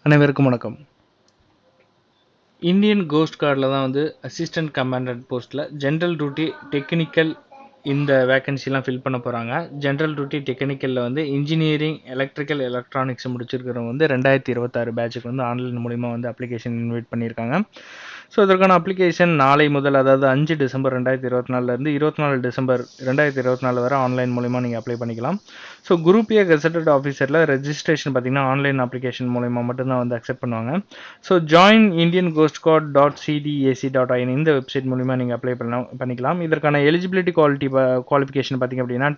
அனைவருக்கும் வணக்கம். Indian cost கார்டில் தான் வந்து அசிஸ்டன்ட் கமாண்டன்ட் போஸ்ட்டில் ஜென்ரல் டியூட்டி டெக்னிக்கல் இந்த வேக்கன்சிலாம் ஃபில் பண்ண போகிறாங்க. ஜென்ரல் டியூட்டி டெக்னிக்கலில் வந்து இன்ஜினியரிங் எலக்ட்ரிக்கல் எலக்ட்ரானிக்ஸ் முடிச்சிருக்கிறவங்க வந்து 2026 பேட்சுக்கு வந்து ஆன்லைன் மூலிமா வந்து அப்ளிகேஷன் இன்வைட் பண்ணியிருக்காங்க. ஸோ இதற்கான அப்ளிகேஷன் நாளை முதல், அதாவது 5 டிசம்பர் 2024 24 டிசம்பர் 2024 வரை ஆன்லைன் மூலிமா நீங்கள் அப்ளை பண்ணிக்கலாம். ஸோ குரூப் ஏ கெசட்டட் ஆஃபீஸரில் ரெஜிஸ்ட்ரேஷன் பார்த்தீங்கன்னா ஆன்லைன் அப்ளிகேஷன் மூலிமா மட்டும்தான் வந்து அக்செப்ட் பண்ணுவாங்க. So join Indian Coast Guard .cdac.in இந்த வெப்சைட் மூலிமா நீங்கள் அப்ளை பண்ணிக்கலாம். இதற்கான எலிஜிபிலிட்டி குவாலிஃபிகேஷன் பார்த்திங்க அப்படின்னா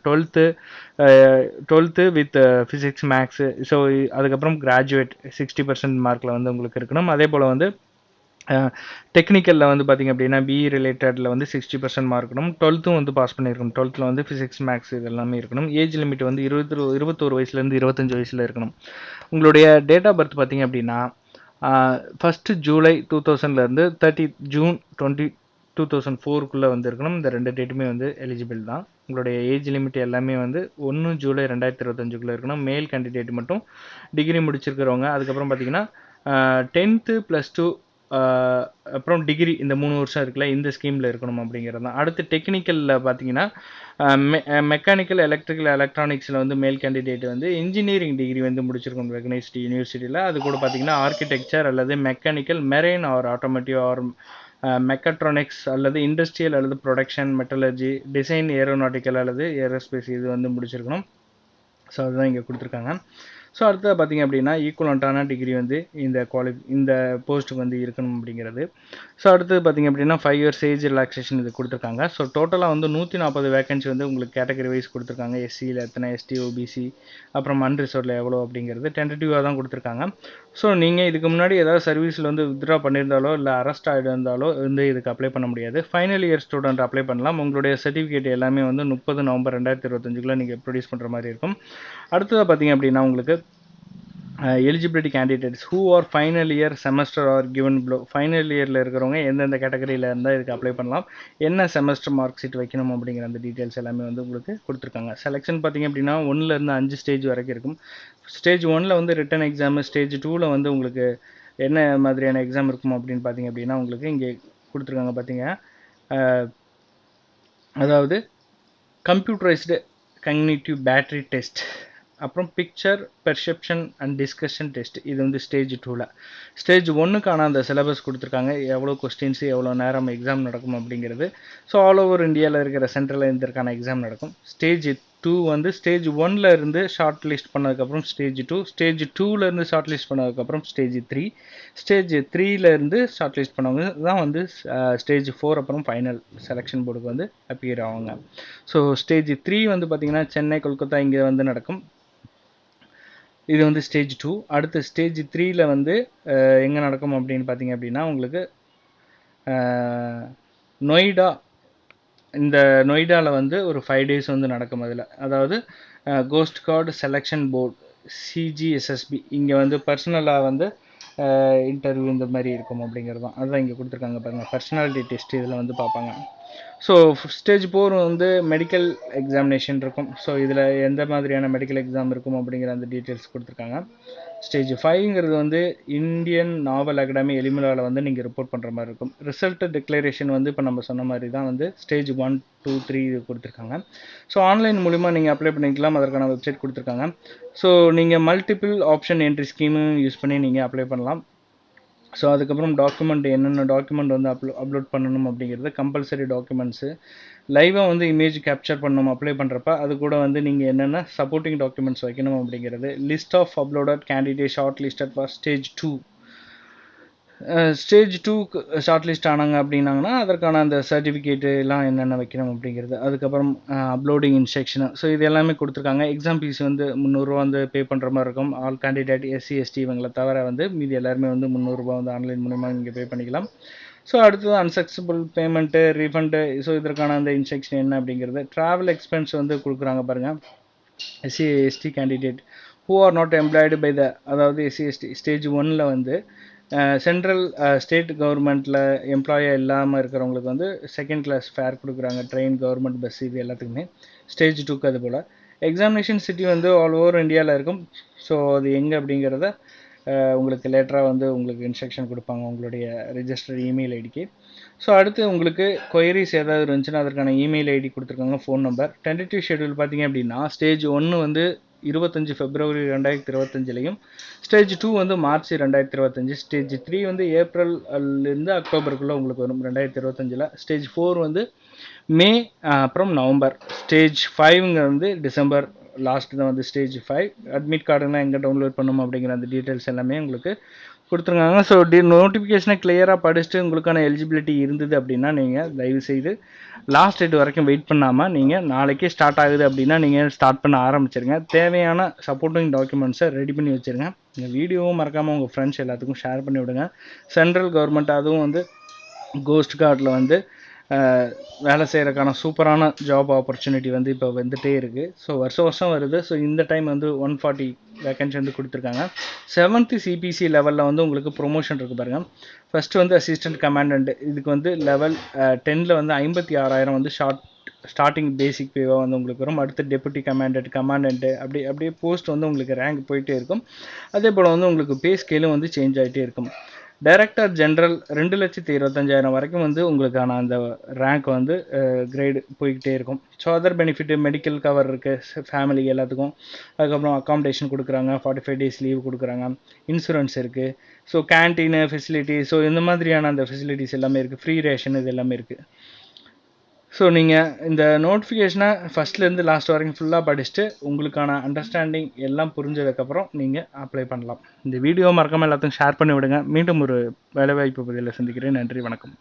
12th with physics maths. So அதுக்கப்புறம் கிராஜுவேட் 60% மார்க்கில் வந்து உங்களுக்கு இருக்கணும். அதே போல் வந்து டெக்னிக்கலில் வந்து பார்த்திங்க அப்படின்னா பிஇ ரிலேட்டடில் வந்து 60% மார்க் இருக்கணும். 12th வந்து பாஸ் பண்ணியிருக்கணும். 12th வந்து ஃபிசிக்ஸ் மேக்ஸ் இது எல்லாமே இருக்கணும். ஏஜ் லிமிட் வந்து 21 வயசுலேருந்து 25 வயசில் இருக்கணும். உங்களுடைய டேட் ஆஃப் பர்த் பார்த்திங்க அப்படின்னா 1 ஜூலை 2000 30 ஜூன் 2004 வந்து இருக்கணும். இந்த 2 டேட்டுமே வந்து எலிஜிபிள் தான். உங்களுடைய ஏஜ் லிமிட் எல்லாமே வந்து 1 ஜூலை 2025 இருக்கணும். மேல் கேண்டிடேட் மட்டும் டிகிரி முடிச்சிருக்கிறவங்க. அதுக்கப்புறம் பார்த்தீங்கன்னா 10th +2 அப்புறம் டிகிரி இந்த 3 வருஷம் இருக்குல்ல, இந்த ஸ்கீமில் இருக்கணும் அப்படிங்கிறது தான். அடுத்து டெக்னிக்கலில் பார்த்தீங்கன்னா மெக்கானிக்கல் எலக்ட்ரிக்கல் எலக்ட்ரானிக்ஸில் வந்து மேல் கேண்டிடேட் வந்து இன்ஜினியரிங் டிகிரி வந்து முடிச்சிருக்கணும் ரெகனைஸ்டு யூனிவர்சிட்டியில். அது கூட பார்த்தீங்கன்னா ஆர்கிடெக்சர் அல்லது mechanical marine or automotive or mechatronics அல்லது இண்டஸ்ட்ரியல் அல்லது ப்ரொடக்ஷன் மெட்டலர்ஜி டிசைன் ஏரோநாட்டிக்கல் அல்லது ஏரோஸ்பேஸ் இது வந்து முடிச்சிருக்கணும். ஸோ அதுதான் இங்கே கொடுத்துருக்காங்க. ஸோ அடுத்தது பார்த்திங்க அப்படின்னா ஈக்குவலண்ட்டான டிகிரி வந்து இந்த போஸ்ட்டுக்கு வந்து இருக்கணும் அப்படிங்கிறது. ஸோ அடுத்தது பார்த்திங்க அப்படின்னா 5 years ஏஜ் ரிலாக்ஸேஷன் இது கொடுத்துருக்காங்க. ஸோ டோட்டலாக வந்து 140 வேகன்சி வந்து உங்களுக்கு கேட்டகரி வைஸ் கொடுத்துருக்காங்க. எஸ்சியில் எத்தனை, எஸ்டி, ஓபிசி, அப்புறம் அன்ரிசர்வ்டில் எவ்வளோ அப்படிங்கிறது டென்டேட்டிவாக தான் கொடுத்துருக்காங்க. ஸோ நீங்கள் இதுக்கு முன்னாடி ஏதாவது சர்வீஸில் வந்து வித்ட்ரா பண்ணியிருந்தாலோ இல்லை அரெஸ்ட் ஆகியிருந்தாலோ வந்து இதுக்கு அப்ளை பண்ண முடியாது. ஃபைனல் இயர் ஸ்டூடெண்ட் அப்ளை பண்ணலாம். உங்களுடைய சர்டிஃபிகேட் எல்லாமே வந்து 30 நவம்பர் 2025 நீங்கள் ப்ரொடியூஸ் பண்ணுற மாதிரி இருக்கும். அடுத்ததாக பார்த்தீங்க அப்படின்னா உங்களுக்கு eligibility candidates who are final year semester R given below. Final இயரில் இருக்கிறவங்க எந்தெந்த கேட்டகரியில் இருந்தால் இதுக்கு அப்ளை பண்ணலாம், என்ன செமஸ்டர் மார்க் ஷீட் வைக்கணும் அப்படிங்கிற அந்த டீட்டெயில்ஸ் எல்லாமே வந்து உங்களுக்கு கொடுத்துருக்காங்க. செலெக்ஷன் பார்த்திங்க அப்படின்னா 1லேருந்து 5 ஸ்டேஜ் வரைக்கும் இருக்கும். ஸ்டேஜ் 1ல் வந்து ரிட்டன் எக்ஸாமு, ஸ்டேஜ் 2ல் வந்து உங்களுக்கு என்ன மாதிரியான எக்ஸாம் இருக்கும் அப்படின்னு பார்த்திங்க அப்படின்னா உங்களுக்கு இங்கே கொடுத்துருக்காங்க. பார்த்திங்க அதாவது கம்ப்யூட்டரைஸ்டு கக்னிட்டிவ் பேட்டரி டெஸ்ட், அப்புறம் picture perception and discussion test, இது வந்து ஸ்டேஜ் 2ல். ஸ்டேஜ் 1க்கான அந்த சிலபஸ் கொடுத்துருக்காங்க, எவ்வளோ கொஸ்டின்ஸு எவ்வளோ நேரம் எக்ஸாம் நடக்கும் அப்படிங்கிறது. ஸோ ஆல் ஓவர் இந்தியாவில் இருக்கிற சென்ட்ரலில் இதற்கான எக்ஸாம் நடக்கும். ஸ்டேஜ் 2 வந்து ஸ்டேஜ் 1ல் இருந்து ஷார்ட் லிஸ்ட் பண்ணதுக்கப்புறம் ஸ்டேஜ் 2, ஸ்டேஜ் 2ல் இருந்து ஷார்ட் லிஸ்ட் பண்ணதுக்கப்புறம் ஸ்டேஜ் 3, ஸ்டேஜ் 3ல் இருந்து ஷார்ட் லிஸ்ட் பண்ணவங்க தான் வந்து ஸ்டேஜ் 4 அப்புறம் ஃபைனல் செலெக்ஷன் போர்டுக்கு வந்து அப்பியர் ஆவாங்க. ஸோ ஸ்டேஜ் 3 வந்து பார்த்திங்கன்னா சென்னை, கொல்கத்தா இங்கே வந்து நடக்கும். இது வந்து ஸ்டேஜ் 2. அடுத்து ஸ்டேஜ் 3ல் வந்து எங்கே நடக்கும் அப்படின்னு பார்த்தீங்க அப்படின்னா உங்களுக்கு நொய்டா, இந்த நொய்டாவில் வந்து ஒரு 5 days வந்து நடக்கும். அதில் அதாவது cost card selection board CGSSB இங்கே வந்து பர்சனலாக வந்து இன்டர்வியூ இந்த மாதிரி இருக்கும் அப்படிங்கிறது தான். அதுதான் இங்கே கொடுத்துருக்காங்க பாருங்கள், பர்சனாலிட்டி டெஸ்ட் இதில் வந்து பார்ப்பாங்க. ஸோ ஸ்டேஜ் 4 வந்து மெடிக்கல் எக்ஸாமினேஷன் இருக்கும். ஸோ இதில் எந்த மாதிரியான மெடிக்கல் எக்ஸாம் இருக்கும் அப்படிங்கிற அந்த டீட்டெயில்ஸ் கொடுத்துருக்காங்க. ஸ்டேஜ் 5ங்கிறது வந்து இந்தியன் நாவல் அகாடமி எலிமினாவில் வந்து நீங்கள் ரிப்போர்ட் பண்ணுற மாதிரி இருக்கும். ரிசல்ட் டிக்ளரேஷன் வந்து இப்போ நம்ம சொன்ன மாதிரி தான் வந்து ஸ்டேஜ் 1, 2, 3 இது கொடுத்துருக்காங்க. ஸோ ஆன்லைன் மூலிமா நீங்கள் அப்ளை பண்ணிக்கலாம். அதற்கான வெப்சைட் கொடுத்துருக்காங்க. ஸோ நீங்கள் multiple option entry scheme use பண்ணி நீங்கள் அப்ளை பண்ணலாம். ஸோ அதுக்கப்புறம் டாக்குமெண்ட் என்னென்ன டாக்குமெண்ட் வந்து அப்லோட் பண்ணணும் அப்படிங்கிறது கம்பல்சரி டாக்குமெண்ட்ஸு. லைவாக வந்து இமேஜ் கேப்சர் பண்ணணும் அப்ளை பண்ணுறப்ப. அது கூட வந்து நீங்கள் என்னென்ன சப்போர்ட்டிங் டாக்குமெண்ட்ஸ் வைக்கணும் அப்படிங்கிறது. List of uploaded candidate shortlisted for stage 2. Stage 2க்கு ஷார்ட் லிஸ்ட் ஆனாங்க அப்படின்னாங்கன்னா அதற்கான அந்த சர்டிஃபிகேட்டு எல்லாம் என்னென்ன வைக்கணும் அப்படிங்கிறது. அதுக்கப்புறம் அப்லோடிங் இன்ஸ்ட்ரக்ஷனு. ஸோ இது எல்லாமே கொடுத்துருக்காங்க. எக்ஸாம் ஃபீஸ் வந்து 300 ரூபா வந்து பே பண்ணுற மாதிரி இருக்கும். ஆல் கேண்டிடேட் SC ST இவங்களை தவிர வந்து மீதி எல்லாருமே வந்து 300 ரூபா வந்து ஆன்லைன் மூலிமா நீங்கள் பே பண்ணிக்கலாம். ஸோ அடுத்தது அன்சக்சபிள் பேமெண்ட்டு, ரீஃபண்டு. ஸோ இதற்கான அந்த இன்ஸ்ட்ரக்ஷன் என்ன அப்படிங்கிறது. ட்ராவல் எக்ஸ்பென்ஸ் வந்து கொடுக்குறாங்க பாருங்கள். SC ST candidate who are not employed by the, அதாவது SC ST ஸ்டேஜ் 1ல் வந்து சென்ட்ரல் ஸ்டேட் கவர்மெண்ட்டில் எம்ப்ளாயாக இல்லாமல் இருக்கிறவங்களுக்கு வந்து செகண்ட் கிளாஸ் ஃபேர் கொடுக்குறாங்க. ட்ரெயின், கவர்மெண்ட் பஸ் இது எல்லாத்துக்குமே. ஸ்டேஜ் 2க்கு அது போல். எக்ஸாமினேஷன் சிட்டி வந்து ஆல் ஓவர் இந்தியாவில் இருக்கும். ஸோ அது எங்கே அப்படிங்கிறத உங்களுக்கு லேட்டராக வந்து உங்களுக்கு இன்ஸ்ட்ரக்ஷன் கொடுப்பாங்க உங்களுடைய ரிஜிஸ்டர் இமெயில் ஐடிக்கு. ஸோ அடுத்து உங்களுக்கு கொயரிஸ் ஏதாவது இருந்துச்சுன்னா அதற்கான இமெயில் ஐடி கொடுத்துருக்காங்க, ஃபோன் நம்பர். டென்டேட்டிவ் ஷெட்யூல் பார்த்தீங்க அப்படின்னா ஸ்டேஜ் 1 வந்து 25 பிப்ரவரி 2025லையும், ஸ்டேஜ் 2 வந்து மார்ச் 2025, ஸ்டேஜ் 3 வந்து ஏப்ரல்லேருந்து அக்டோபருக்குள்ளே உங்களுக்கு வரும் 2025. ஸ்டேஜ் 4 வந்து மே அப்புறம் நவம்பர். ஸ்டேஜ் 5ங்க வந்து டிசம்பர் லாஸ்ட் தான் வந்து ஸ்டேஜ் 5. அட்மிட் கார்டுலாம் எங்கே டவுன்லோட் பண்ணணும் அப்படிங்கிற அந்த டீட்டெயில்ஸ் எல்லாமே உங்களுக்கு கொடுத்துருக்காங்க. ஸோ நோட்டிஃபிகேஷனை கிளியராக படிச்சுட்டு உங்களுக்கான எலிஜிபிலிட்டி இருந்தது அப்படின்னா நீங்கள் தயவுசெய்து லாஸ்ட் டேட் வரைக்கும் வெயிட் பண்ணாமல் நீங்கள் நாளைக்கே ஸ்டார்ட் ஆகுது அப்படின்னா நீங்கள் ஸ்டார்ட் பண்ண ஆரம்பிச்சிருங்க. தேவையான சப்போர்ட்டிங் டாக்குமெண்ட்ஸை ரெடி பண்ணி வச்சுருங்க. இந்த வீடியோவும் மறக்காமல் உங்கள் ஃப்ரெண்ட்ஸ் எல்லாத்துக்கும் ஷேர் பண்ணி விடுங்க. சென்ட்ரல் கவர்மெண்ட் அதுவும் வந்து கோஸ்ட் கார்டில் வந்து வேலை செய்கிறதுக்கான சூப்பரான ஜாப் ஆப்பர்ச்சுனிட்டி வந்து இப்போ வந்துகிட்டே இருக்குது. ஸோ வருஷம் வருது. ஸோ இந்த டைம் வந்து 140 வேக்கன்சி வந்து கொடுத்துருக்காங்க. 7th சிபிசி லெவலில் வந்து உங்களுக்கு ப்ரொமோஷன் இருக்குது பாருங்கள். ஃபஸ்ட்டு வந்து அசிஸ்டன்ட் கமாண்டன்ட், இதுக்கு வந்து லெவல் 10ல் வந்து 56,000 வந்து ஸ்டார்டிங் பேசிக் பேவாக வந்து உங்களுக்கு வரும். அடுத்து டெபுட்டி கமாண்டன்ட்டு அப்படியே போஸ்ட் வந்து உங்களுக்கு ரேங்க் போயிட்டே இருக்கும். அதே போல் வந்து உங்களுக்கு பே ஸ்கேலும் வந்து சேஞ்ச் ஆகிட்டே இருக்கும். டைரக்டர் ஜென்ரல் 2,25,000 வரைக்கும் வந்து உங்களுக்கான அந்த ரேங்க் வந்து கிரேடு போய்கிட்டே இருக்கும். So other benefit medical cover இருக்குது ஃபேமிலி எல்லாத்துக்கும். அதுக்கப்புறம் அக்காமடேஷன் கொடுக்குறாங்க, 45 days லீவ் கொடுக்குறாங்க, இன்சூரன்ஸ் இருக்குது. ஸோ கேன்டீனு ஃபெசிலிட்டி, ஸோ இந்த மாதிரியான அந்த ஃபெசிலிட்டிஸ் எல்லாமே இருக்குது. ஃப்ரீ ரேஷன் இது எல்லாமே இருக்குது. ஸோ நீங்கள் இந்த நோட்டிஃபிகேஷனை ஃபஸ்ட்லேருந்து லாஸ்ட் வரைக்கும் ஃபுல்லாக படிச்சுட்டு உங்களுக்கான அண்டர்ஸ்டாண்டிங் எல்லாம் புரிஞ்சதுக்கப்புறம் நீங்கள் அப்ளை பண்ணலாம். இந்த வீடியோ மறக்காமல் எல்லாத்துக்கும் ஷேர் பண்ணி விடுங்க. மீண்டும் ஒரு வேலைவாய்ப்பு பதிவில் சந்திக்கிறேன். நன்றி, வணக்கம்.